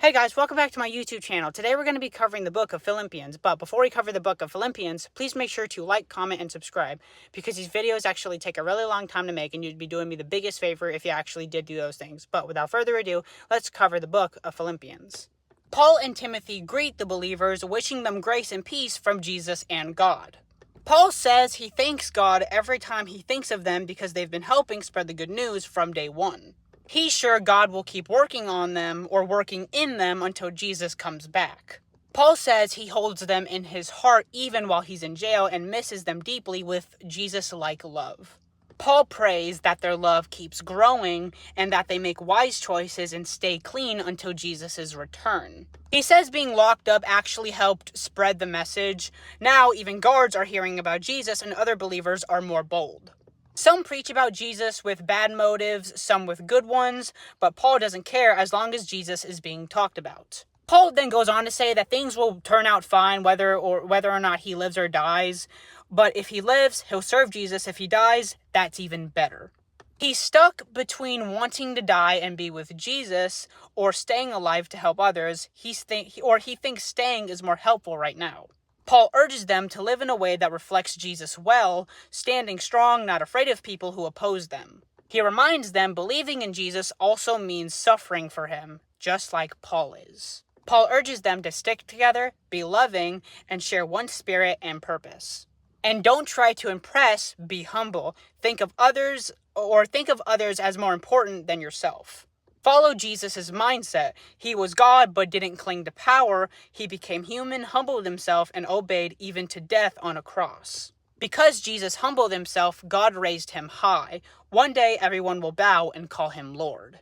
Hey guys, welcome back to my YouTube channel. Today we're going to be covering the book of Philippians, but before we cover the book of Philippians, please make sure to like, comment, and subscribe, because these videos actually take a really long time to make, and you'd be doing me the biggest favor if you actually did do those things. But without further ado, let's cover the book of Philippians. Paul and Timothy greet the believers, wishing them grace and peace from Jesus and God. Paul says he thanks God every time he thinks of them because they've been helping spread the good news from day one. He's sure God will keep working on them or working in them until Jesus comes back. Paul says he holds them in his heart even while he's in jail and misses them deeply with Jesus-like love. Paul prays that their love keeps growing and that they make wise choices and stay clean until Jesus' return. He says being locked up actually helped spread the message. Now even guards are hearing about Jesus and other believers are more bold. Some preach about Jesus with bad motives, some with good ones, but Paul doesn't care as long as Jesus is being talked about. Paul then goes on to say that things will turn out fine whether or not he lives or dies, but if he lives, he'll serve Jesus. If he dies, that's even better. He's stuck between wanting to die and be with Jesus or staying alive to help others. He thinks staying is more helpful right now. Paul urges them to live in a way that reflects Jesus well, standing strong, not afraid of people who oppose them. He reminds them believing in Jesus also means suffering for him, just like Paul is. Paul urges them to stick together, be loving, and share one spirit and purpose. And don't try to impress, be humble. Think of others as more important than yourself. Follow Jesus' mindset. He was God but didn't cling to power. He became human, humbled himself, and obeyed even to death on a cross. Because Jesus humbled himself, God raised him high. One day everyone will bow and call him Lord.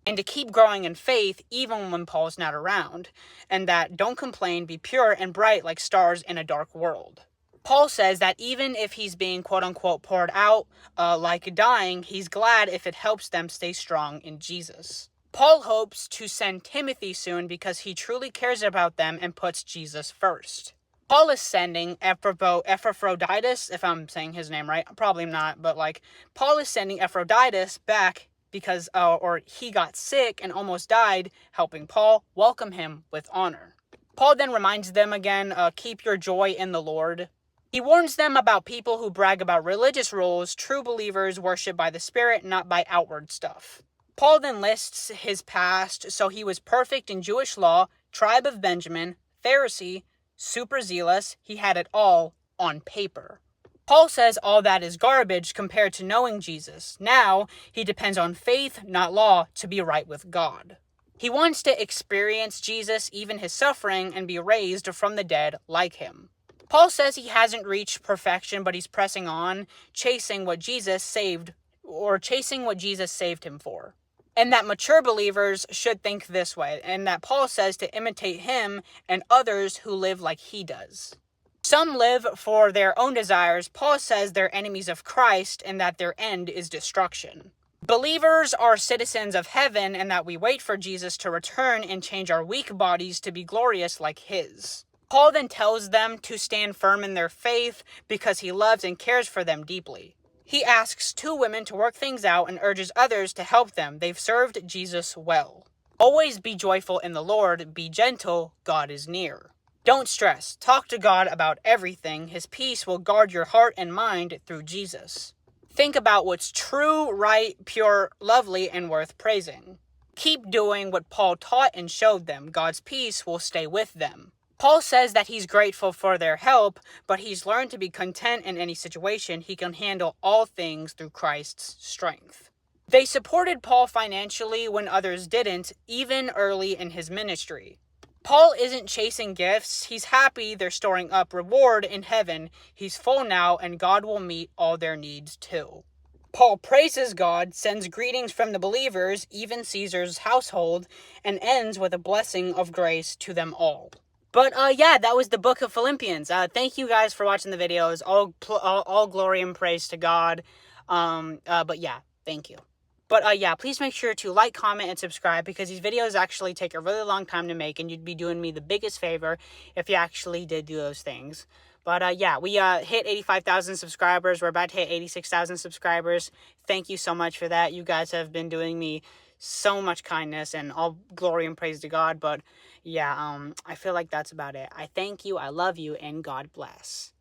And to keep growing in faith even when Paul's not around. And that don't complain, be pure and bright like stars in a dark world. Paul says that even if he's being quote-unquote poured out, like dying, he's glad if it helps them stay strong in Jesus. Paul hopes to send Timothy soon because he truly cares about them and puts Jesus first. Paul is sending Epaphroditus, if I'm saying his name right, probably not, but Paul is sending Epaphroditus back because he got sick and almost died, helping Paul welcome him with honor. Paul then reminds them again, keep your joy in the Lord. He warns them about people who brag about religious rules. True believers worship by the Spirit, not by outward stuff. Paul then lists his past. So he was perfect in Jewish law, tribe of Benjamin, Pharisee, super zealous. He had it all on paper. Paul says all that is garbage compared to knowing Jesus. Now he depends on faith, not law, to be right with God. He wants to experience Jesus, even his suffering, and be raised from the dead like him. Paul says he hasn't reached perfection, but he's pressing on, chasing what Jesus saved him for. And that mature believers should think this way, and that Paul says to imitate him and others who live like he does. Some live for their own desires. Paul says they're enemies of Christ and that their end is destruction. Believers are citizens of heaven and that we wait for Jesus to return and change our weak bodies to be glorious like his. Paul then tells them to stand firm in their faith because he loves and cares for them deeply. He asks 2 women to work things out and urges others to help them. They've served Jesus well. Always be joyful in the Lord. Be gentle. God is near. Don't stress. Talk to God about everything. His peace will guard your heart and mind through Jesus. Think about what's true, right, pure, lovely, and worth praising. Keep doing what Paul taught and showed them. God's peace will stay with them. Paul says that he's grateful for their help, but he's learned to be content in any situation. He can handle all things through Christ's strength. They supported Paul financially when others didn't, even early in his ministry. Paul isn't chasing gifts. He's happy they're storing up reward in heaven. He's full now, and God will meet all their needs too. Paul praises God, sends greetings from the believers, even Caesar's household, and ends with a blessing of grace to them all. But yeah, that was the book of Philippians. Thank you guys for watching the videos. All glory and praise to God. But yeah, thank you. But yeah, please make sure to like, comment, and subscribe because these videos actually take a really long time to make, and you'd be doing me the biggest favor if you actually did do those things. But yeah, we hit 85,000 subscribers. We're about to hit 86,000 subscribers. Thank you so much for that. You guys have been doing me so much kindness, and all glory and praise to God. But yeah, I feel like that's about it. I thank you, I love you, and God bless.